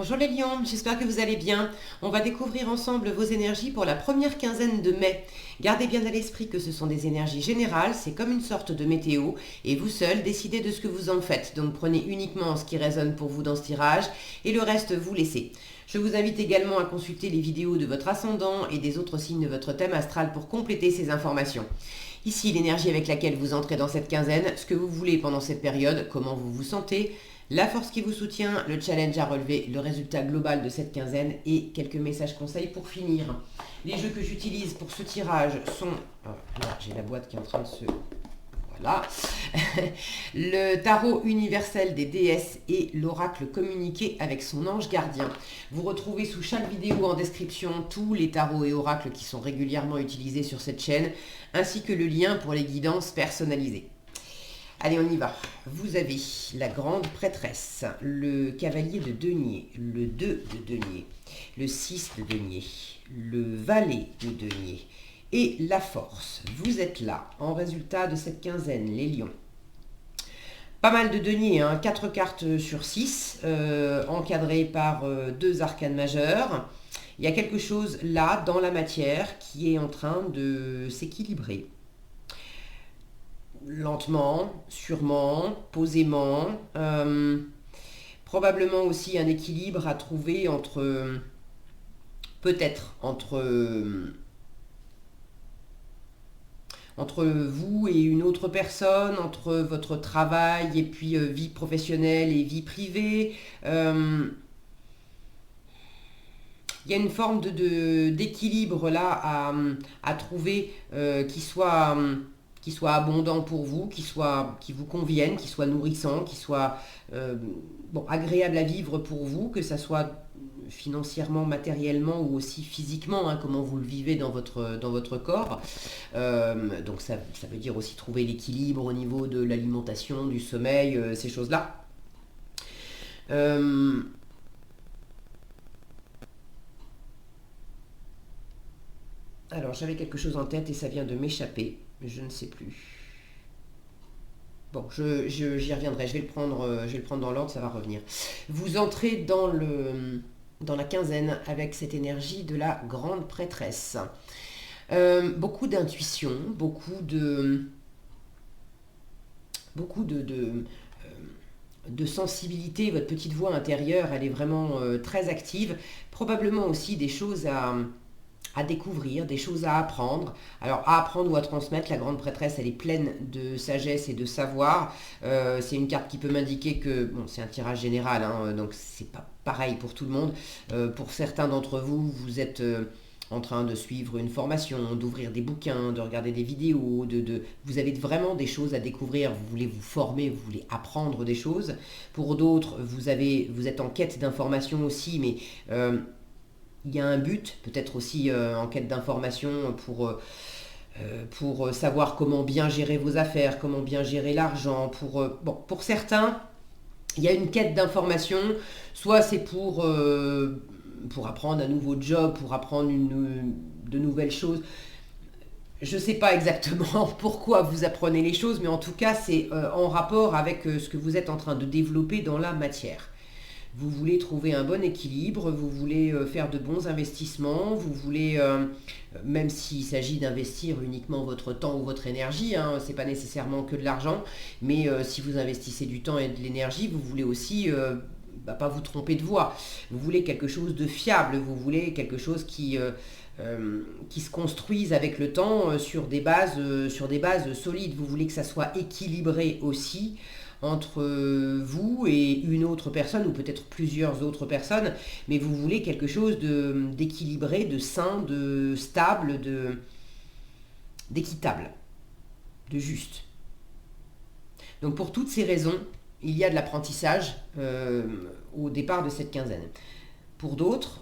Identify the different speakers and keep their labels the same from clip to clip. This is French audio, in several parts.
Speaker 1: Bonjour les lions, j'espère que vous allez bien. On va découvrir ensemble vos énergies pour la première quinzaine de mai. Gardez bien à l'esprit que ce sont des énergies générales, c'est comme une sorte de météo, et vous seul décidez de ce que vous en faites. Donc prenez uniquement ce qui résonne pour vous dans ce tirage, et le reste vous laissez. Je vous invite également à consulter les vidéos de votre ascendant et des autres signes de votre thème astral pour compléter ces informations. Ici, l'énergie avec laquelle vous entrez dans cette quinzaine, ce que vous voulez pendant cette période, comment vous vous sentez, la force qui vous soutient, le challenge à relever, le résultat global de cette quinzaine et quelques messages conseils pour finir. Les jeux que j'utilise pour ce tirage sont... là, j'ai la boîte qui est en train de se... Voilà. Le tarot universel des déesses et l'oracle communiqué avec son ange gardien. Vous retrouvez sous chaque vidéo en description tous les tarots et oracles qui sont régulièrement utilisés sur cette chaîne, ainsi que le lien pour les guidances personnalisées. Allez, on y va. Vous avez la grande prêtresse, le cavalier de denier, le 2 de denier, le 6 de denier, le valet de denier et la force. Vous êtes là en résultat de cette quinzaine, les lions. Pas mal de deniers, 4 cartes sur 6, encadrées par 2 arcanes majeurs. Il y a quelque chose là, dans la matière, qui est en train de s'équilibrer. Lentement, sûrement, posément. Probablement aussi un équilibre à trouver entre... peut-être entre vous et une autre personne, entre votre travail et puis vie professionnelle et vie privée. Il y a une forme d'équilibre là à trouver qui soit abondant pour vous, qui vous convienne, qui soit nourrissant, qui soit agréable à vivre pour vous, que ça soit financièrement, matériellement ou aussi physiquement, comment vous le vivez dans votre corps. Donc ça veut dire aussi trouver l'équilibre au niveau de l'alimentation, du sommeil, ces choses-là. Alors j'avais quelque chose en tête et ça vient de m'échapper, mais je ne sais plus. Bon, j'y reviendrai, je vais le prendre dans l'ordre, ça va revenir. Vous entrez dans la quinzaine avec cette énergie de la grande prêtresse. Beaucoup d'intuition, beaucoup de sensibilité. Votre petite voix intérieure, elle est vraiment très active. Probablement aussi des choses à découvrir, des choses à apprendre. Alors, à apprendre ou à transmettre, la grande prêtresse, elle est pleine de sagesse et de savoir. C'est une carte qui peut m'indiquer que, bon, c'est un tirage général, donc c'est pas pareil pour tout le monde. Pour certains d'entre vous, vous êtes en train de suivre une formation, d'ouvrir des bouquins, de regarder des vidéos, vous avez vraiment des choses à découvrir, vous voulez vous former, vous voulez apprendre des choses. Pour d'autres, vous êtes en quête d'informations aussi, mais... il y a un but, peut-être aussi en quête d'information pour savoir comment bien gérer vos affaires, comment bien gérer l'argent. Pour certains, il y a une quête d'information, soit c'est pour apprendre un nouveau job, pour apprendre de nouvelles choses. Je ne sais pas exactement pourquoi vous apprenez les choses, mais en tout cas, c'est en rapport avec ce que vous êtes en train de développer dans la matière. Vous voulez trouver un bon équilibre, vous voulez faire de bons investissements, vous voulez, même s'il s'agit d'investir uniquement votre temps ou votre énergie, ce n'est pas nécessairement que de l'argent, mais si vous investissez du temps et de l'énergie, vous voulez aussi pas vous tromper de voie. Vous voulez quelque chose de fiable, vous voulez quelque chose qui se construise avec le temps sur des bases solides. Vous voulez que ça soit équilibré aussi entre vous et une autre personne, ou peut-être plusieurs autres personnes, mais vous voulez quelque chose d'équilibré, de sain, de stable, d'équitable, de juste. Donc pour toutes ces raisons, il y a de l'apprentissage au départ de cette quinzaine. Pour d'autres,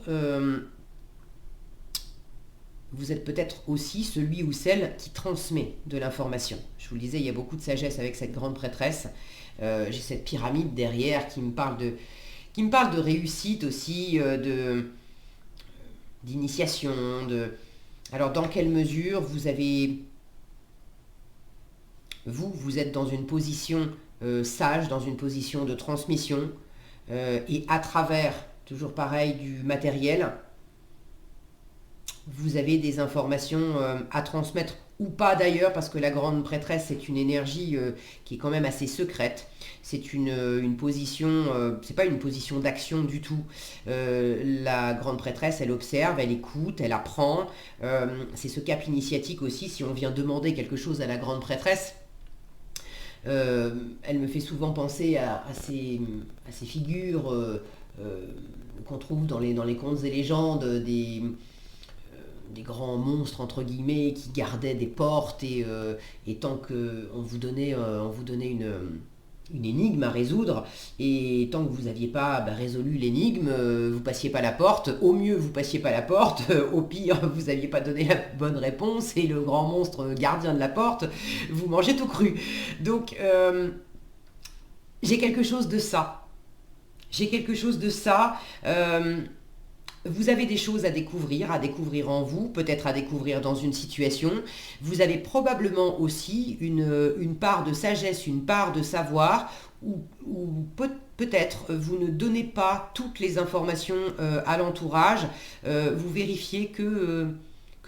Speaker 1: vous êtes peut-être aussi celui ou celle qui transmet de l'information. Je vous le disais, il y a beaucoup de sagesse avec cette grande prêtresse. J'ai cette pyramide derrière qui me parle de réussite aussi, d'initiation. Alors dans quelle mesure vous êtes dans une position sage, dans une position de transmission, et à travers toujours pareil, du matériel. Vous avez des informations à transmettre ou pas d'ailleurs, parce que la grande prêtresse, c'est une énergie qui est quand même assez secrète. C'est une position, c'est pas une position d'action du tout. La grande prêtresse, elle observe, elle écoute, elle apprend. C'est ce cap initiatique aussi, si on vient demander quelque chose à la grande prêtresse. Elle me fait souvent penser à ces figures qu'on trouve dans les contes et légendes, des grands monstres entre guillemets qui gardaient des portes et tant qu'on vous donnait une énigme à résoudre et tant que vous n'aviez pas résolu l'énigme, vous passiez pas la porte. Au mieux vous passiez pas la porte, au pire vous n'aviez pas donné la bonne réponse et le grand monstre gardien de la porte vous mangez tout cru. Donc j'ai quelque chose de ça. Vous avez des choses à découvrir en vous, peut-être à découvrir dans une situation. Vous avez probablement aussi une part de sagesse, une part de savoir, ou peut-être vous ne donnez pas toutes les informations à l'entourage. Vous vérifiez que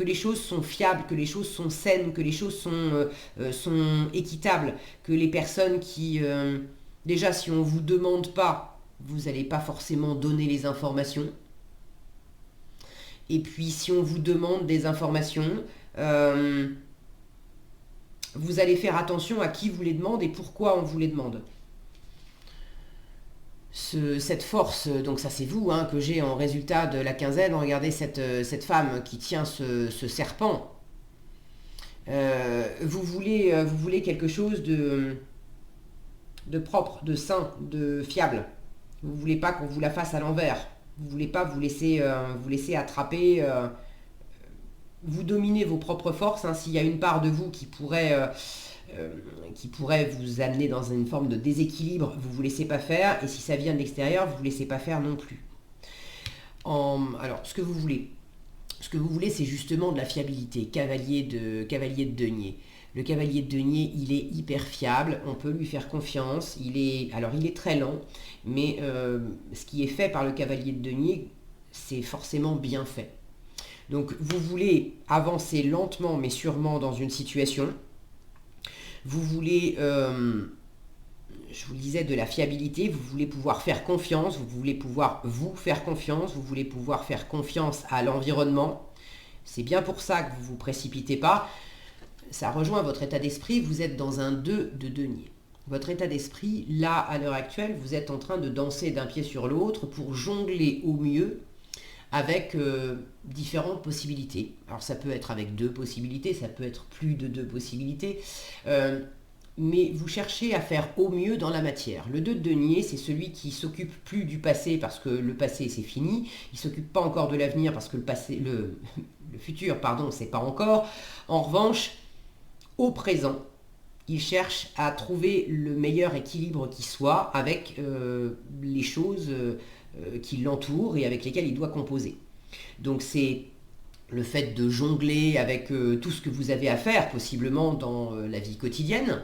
Speaker 1: les choses sont fiables, que les choses sont saines, que les choses sont équitables, que les personnes qui... déjà, si on ne vous demande pas, vous n'allez pas forcément donner les informations. Et puis, si on vous demande des informations, vous allez faire attention à qui vous les demande et pourquoi on vous les demande. Cette force, donc ça c'est vous, hein, que j'ai en résultat de la quinzaine. Regardez cette femme qui tient ce serpent. Vous voulez quelque chose de propre, de sain, de fiable. Vous ne voulez pas qu'on vous la fasse à l'envers. Vous ne voulez pas vous laisser attraper. Vous dominez vos propres forces. Hein. S'il y a une part de vous qui pourrait vous amener dans une forme de déséquilibre, vous ne vous laissez pas faire. Et si ça vient de l'extérieur, vous ne vous laissez pas faire non plus. Alors, ce que vous voulez, c'est justement de la fiabilité. Cavalier de denier. Le cavalier de denier, il est hyper fiable, on peut lui faire confiance. Il est très lent, mais ce qui est fait par le cavalier de denier, c'est forcément bien fait. Donc vous voulez avancer lentement mais sûrement dans une situation. Vous voulez, je vous le disais, de la fiabilité, vous voulez pouvoir faire confiance, vous voulez pouvoir vous faire confiance, vous voulez pouvoir faire confiance à l'environnement. C'est bien pour ça que vous ne vous précipitez pas. Ça rejoint votre état d'esprit, vous êtes dans un 2 de denier. Votre état d'esprit, là, à l'heure actuelle, vous êtes en train de danser d'un pied sur l'autre pour jongler au mieux avec différentes possibilités. Alors ça peut être avec 2 possibilités, ça peut être plus de 2 possibilités, mais vous cherchez à faire au mieux dans la matière. Le 2 de denier, c'est celui qui s'occupe plus du passé parce que le passé c'est fini, il ne s'occupe pas encore de l'avenir parce que le futur, pardon, c'est pas encore. En revanche, au présent, il cherche à trouver le meilleur équilibre qui soit avec les choses qui l'entourent et avec lesquelles il doit composer. Donc c'est le fait de jongler avec tout ce que vous avez à faire, possiblement dans la vie quotidienne,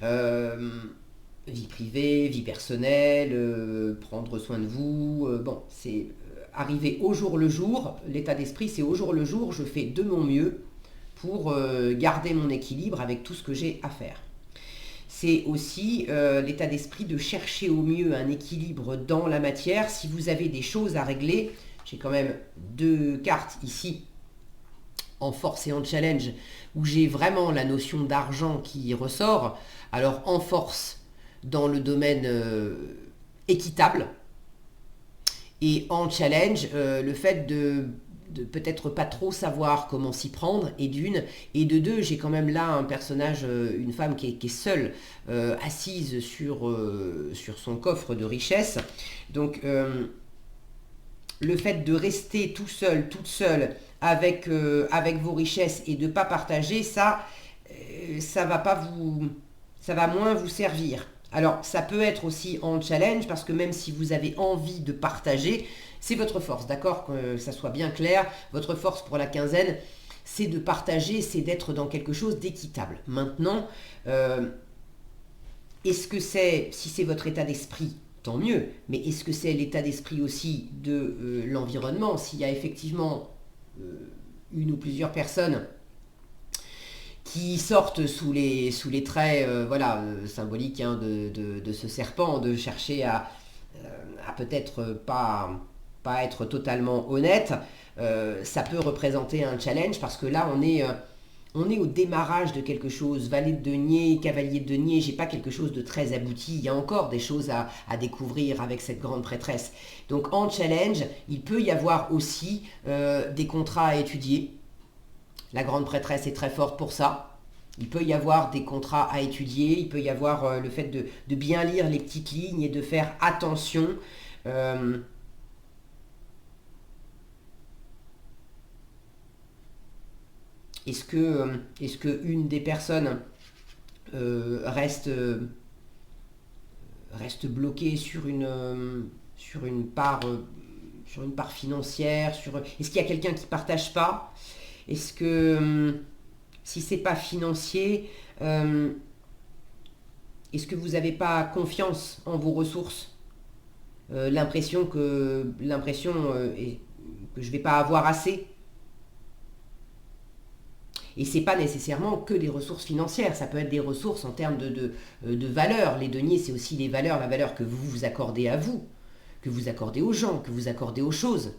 Speaker 1: vie privée, vie personnelle, prendre soin de vous, c'est arriver au jour le jour. L'état d'esprit, c'est au jour le jour, je fais de mon mieux pour garder mon équilibre avec tout ce que j'ai à faire. C'est aussi l'état d'esprit de chercher au mieux un équilibre dans la matière. Si vous avez des choses à régler, j'ai quand même 2 cartes ici, en force et en challenge, où j'ai vraiment la notion d'argent qui ressort. Alors en force, dans le domaine équitable, et en challenge, le fait de peut-être pas trop savoir comment s'y prendre, et d'une, et de deux, j'ai quand même là un personnage, une femme qui est seule, assise sur son coffre de richesse. Donc le fait de rester tout seul, toute seule avec vos richesses et de ne pas partager, ça va moins vous servir. Alors ça peut être aussi en challenge, parce que même si vous avez envie de partager, c'est votre force, d'accord, que ça soit bien clair. Votre force pour la quinzaine, c'est de partager, c'est d'être dans quelque chose d'équitable. Maintenant, est-ce que si c'est votre état d'esprit, tant mieux. Mais est-ce que c'est l'état d'esprit aussi de l'environnement? S'il y a effectivement une ou plusieurs personnes qui sortent sous les traits symboliques, hein, de ce serpent, de chercher à peut-être pas être totalement honnête, ça peut représenter un challenge parce que là on est au démarrage de quelque chose. Valet de denier, cavalier de denier, j'ai pas quelque chose de très abouti, il y a encore des choses à découvrir avec cette grande prêtresse. Donc en challenge, il peut y avoir aussi des contrats à étudier. La grande prêtresse est très forte pour ça. Il peut y avoir des contrats à étudier, il peut y avoir le fait de bien lire les petites lignes et de faire attention. Est-ce que une des personnes reste bloquée sur une part financière, est-ce qu'il y a quelqu'un qui ne partage pas? Est-ce que si c'est pas financier, est-ce que vous n'avez pas confiance en vos ressources? L'impression que je vais pas avoir assez. Et c'est pas nécessairement que les ressources financières, ça peut être des ressources en termes de valeurs. Les deniers, c'est aussi les valeurs, la valeur que vous vous accordez à vous, que vous accordez aux gens, que vous accordez aux choses.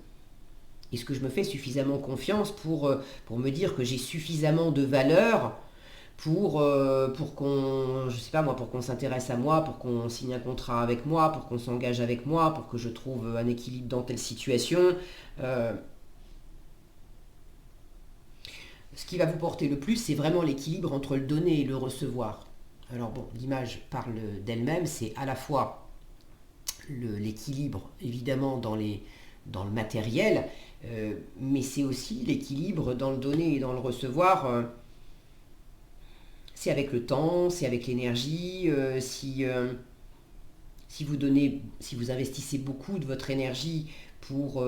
Speaker 1: Est-ce que je me fais suffisamment confiance pour me dire que j'ai suffisamment de valeur pour qu'on, je sais pas moi, pour qu'on s'intéresse à moi, pour qu'on signe un contrat avec moi, pour qu'on s'engage avec moi, pour que je trouve un équilibre dans telle situation. Ce qui va vous porter le plus, c'est vraiment l'équilibre entre le donner et le recevoir. Alors bon, l'image parle d'elle-même, c'est à la fois l'équilibre, évidemment, dans le matériel, mais c'est aussi l'équilibre dans le donner et dans le recevoir. C'est avec le temps, c'est avec l'énergie. Si vous investissez beaucoup de votre énergie pour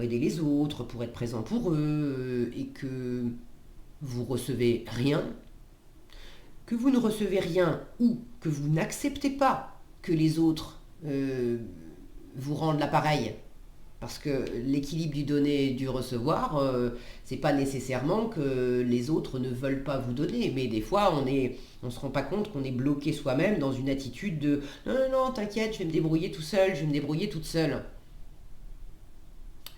Speaker 1: aider les autres, pour être présent pour eux, et que vous recevez rien, que vous ne recevez rien ou que vous n'acceptez pas que les autres vous rendent l'appareil, parce que l'équilibre du donner et du recevoir, c'est pas nécessairement que les autres ne veulent pas vous donner, mais des fois on se rend pas compte qu'on est bloqué soi-même dans une attitude de non, t'inquiète, je vais me débrouiller tout seul, je vais me débrouiller toute seule.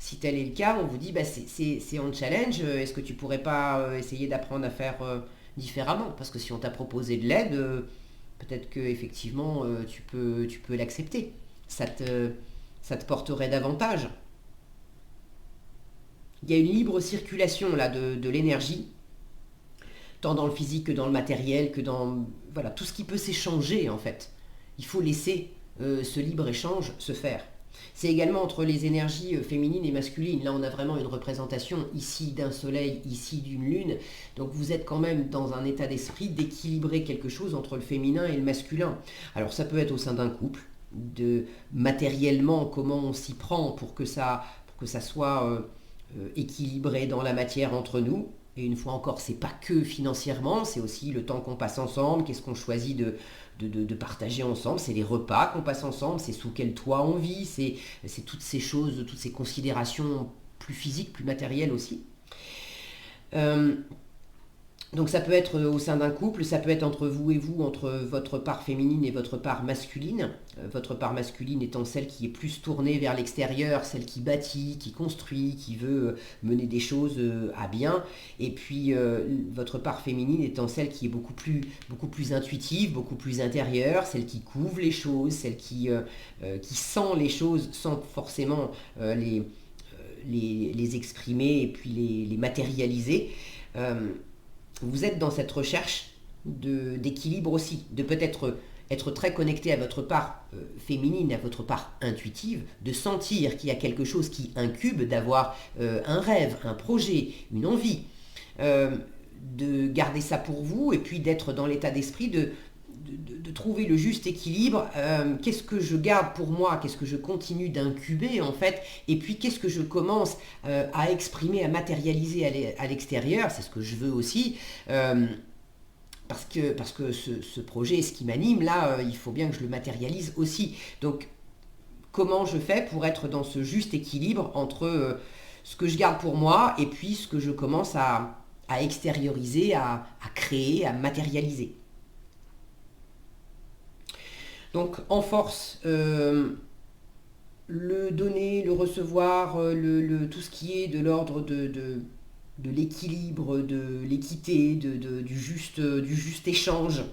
Speaker 1: Si tel est le cas, on vous dit c'est en challenge, est-ce que tu pourrais pas essayer d'apprendre à faire différemment? Parce que si on t'a proposé de l'aide, peut-être que effectivement tu peux l'accepter. Ça te porterait davantage. Il y a une libre circulation là de l'énergie, tant dans le physique que dans le matériel, que dans tout ce qui peut s'échanger en fait. Il faut laisser ce libre échange se faire. C'est également entre les énergies féminines et masculines. Là, on a vraiment une représentation ici d'un soleil, ici d'une lune. Donc vous êtes quand même dans un état d'esprit d'équilibrer quelque chose entre le féminin et le masculin. Alors ça peut être au sein d'un couple, de matériellement comment on s'y prend pour que ça soit équilibré dans la matière entre nous. Et une fois encore, c'est pas que financièrement, c'est aussi le temps qu'on passe ensemble, qu'est-ce qu'on choisit de partager ensemble, c'est les repas qu'on passe ensemble, c'est sous quel toit on vit, c'est toutes ces choses, toutes ces considérations plus physiques, plus matérielles aussi. Donc ça peut être au sein d'un couple, ça peut être entre vous et vous, entre votre part féminine et votre part masculine. Votre part masculine étant celle qui est plus tournée vers l'extérieur, celle qui bâtit, qui construit, qui veut mener des choses à bien. Et puis votre part féminine étant celle qui est beaucoup plus intuitive, beaucoup plus intérieure, celle qui couvre les choses, celle qui sent les choses sans forcément les exprimer et puis les matérialiser. Vous êtes dans cette recherche d'équilibre aussi, de peut-être être très connecté à votre part féminine, à votre part intuitive, de sentir qu'il y a quelque chose qui incube, d'avoir un rêve, un projet, une envie, de garder ça pour vous et puis d'être dans l'état d'esprit de trouver le juste équilibre. Qu'est-ce que je garde pour moi, qu'est-ce que je continue d'incuber en fait, et puis qu'est-ce que je commence à exprimer, à matérialiser à l'extérieur, c'est ce que je veux aussi, parce que ce projet, ce qui m'anime là, il faut bien que je le matérialise aussi. Donc comment je fais pour être dans ce juste équilibre entre ce que je garde pour moi et puis ce que je commence à extérioriser, à créer, à matérialiser. Donc en force, le donner, le recevoir, tout ce qui est de l'ordre de l'équilibre, de l'équité, du juste échange.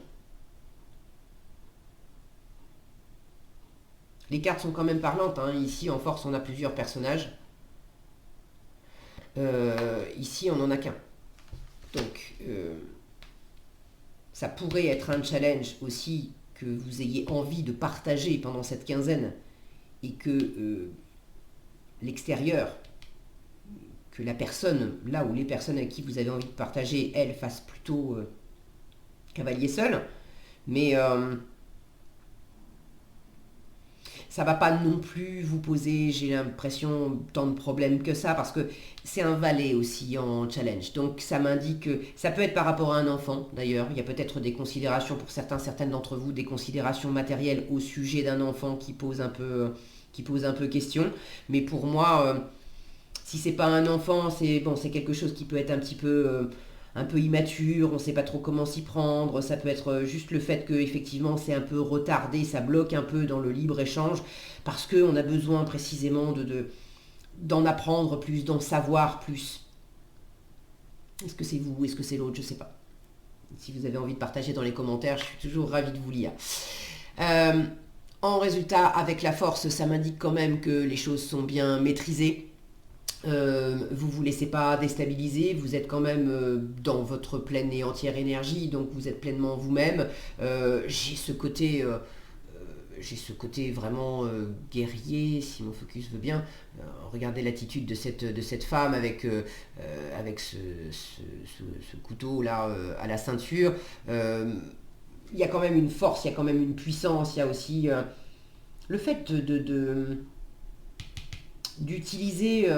Speaker 1: Les cartes sont quand même parlantes, hein. Ici en force on a plusieurs personnages. Ici on n'en a qu'un. Donc ça pourrait être un challenge aussi que vous ayez envie de partager pendant cette quinzaine et que l'extérieur, que la personne, là où les personnes avec qui vous avez envie de partager, elles fassent plutôt cavalier seul. Mais ça va pas non plus vous poser, j'ai l'impression, tant de problèmes que ça, parce que c'est un valet aussi en challenge. Donc ça m'indique que ça peut être par rapport à un enfant, d'ailleurs. Il y a peut-être des considérations pour certaines d'entre vous, des considérations matérielles au sujet d'un enfant qui pose un peu question. Mais pour moi, si c'est pas un enfant, c'est quelque chose qui peut être un peu immature, on ne sait pas trop comment s'y prendre, ça peut être juste le fait que effectivement c'est un peu retardé, ça bloque un peu dans le libre-échange, parce qu'on a besoin précisément d'en apprendre plus, d'en savoir plus. Est-ce que c'est vous, est-ce que c'est l'autre, je ne sais pas. Si vous avez envie de partager dans les commentaires, je suis toujours ravie de vous lire. En résultat, avec la force, ça m'indique quand même que les choses sont bien maîtrisées. Vous vous laissez pas déstabiliser, vous êtes quand même dans votre pleine et entière énergie, donc vous êtes pleinement vous-même. J'ai ce côté vraiment guerrier, si mon focus veut bien. Regardez l'attitude de cette femme avec ce couteau là à la ceinture. Il y a quand même une force, il y a quand même une puissance, il y a aussi le fait d'utiliser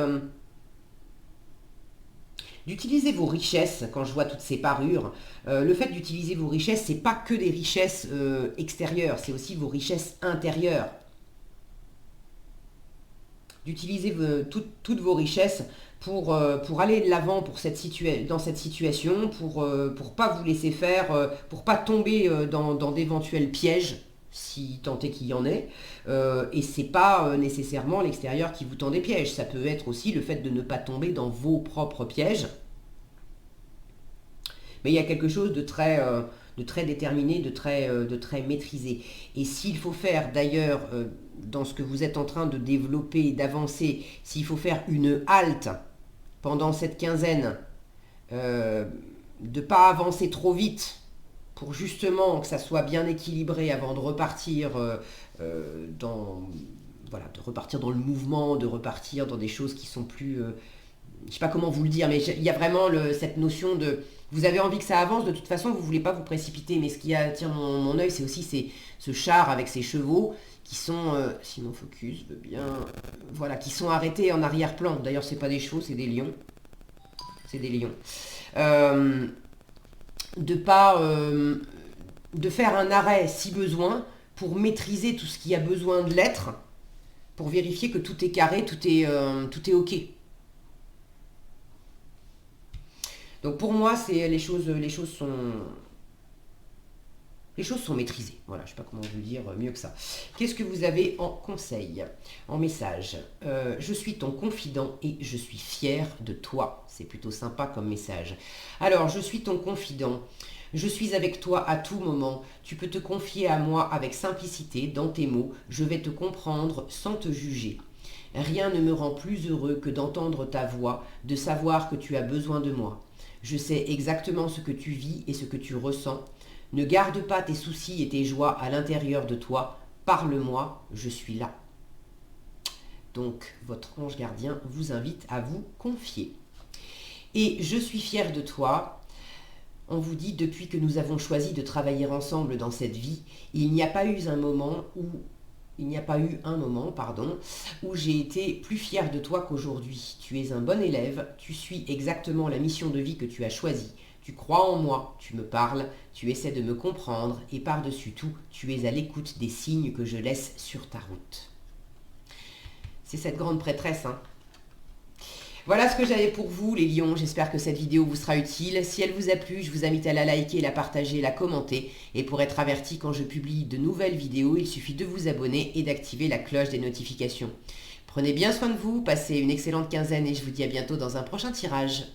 Speaker 1: vos richesses. Quand je vois toutes ces parures, le fait d'utiliser vos richesses, c'est pas que des richesses extérieures, c'est aussi vos richesses intérieures. D'utiliser toutes vos richesses pour aller de l'avant dans cette situation, pour pas vous laisser faire, pour pas tomber dans d'éventuels pièges, si tant est qu'il y en ait, et c'est pas nécessairement l'extérieur qui vous tend des pièges, ça peut être aussi le fait de ne pas tomber dans vos propres pièges, mais il y a quelque chose de très déterminé, de très maîtrisé. Et s'il faut faire d'ailleurs, dans ce que vous êtes en train de développer, d'avancer, s'il faut faire une halte pendant cette quinzaine, de ne pas avancer trop vite, pour justement que ça soit bien équilibré avant de repartir de repartir dans le mouvement, de repartir dans des choses qui sont plus... je ne sais pas comment vous le dire, mais il y a vraiment cette notion de... Vous avez envie que ça avance, de toute façon, vous ne voulez pas vous précipiter, mais ce qui attire mon œil, c'est aussi ce char avec ses chevaux qui sont, si mon focus veut bien, voilà, qui sont arrêtés en arrière-plan. D'ailleurs, ce n'est pas des chevaux, c'est des lions. C'est des lions. De faire un arrêt si besoin pour maîtriser tout ce qui a besoin de l'être, pour vérifier que tout est carré, tout est ok. Donc pour moi, les choses sont maîtrisées. Voilà, je ne sais pas comment vous dire mieux que ça. Qu'est-ce que vous avez en conseil, en message? Je suis ton confident et je suis fier de toi. C'est plutôt sympa comme message. Alors, je suis ton confident. Je suis avec toi à tout moment. Tu peux te confier à moi avec simplicité dans tes mots. Je vais te comprendre sans te juger. Rien ne me rend plus heureux que d'entendre ta voix, de savoir que tu as besoin de moi. Je sais exactement ce que tu vis et ce que tu ressens. Ne garde pas tes soucis et tes joies à l'intérieur de toi. Parle-moi, je suis là. Donc, votre ange gardien vous invite à vous confier. Et je suis fière de toi. On vous dit, depuis que nous avons choisi de travailler ensemble dans cette vie, il n'y a pas eu un moment où j'ai été plus fière de toi qu'aujourd'hui. Tu es un bon élève, tu suis exactement la mission de vie que tu as choisie. Tu crois en moi, tu me parles, tu essaies de me comprendre et par-dessus tout, tu es à l'écoute des signes que je laisse sur ta route. C'est cette grande prêtresse, hein. Voilà ce que j'avais pour vous les lions, j'espère que cette vidéo vous sera utile. Si elle vous a plu, je vous invite à la liker, la partager, la commenter. Et pour être averti quand je publie de nouvelles vidéos, il suffit de vous abonner et d'activer la cloche des notifications. Prenez bien soin de vous, passez une excellente quinzaine et je vous dis à bientôt dans un prochain tirage.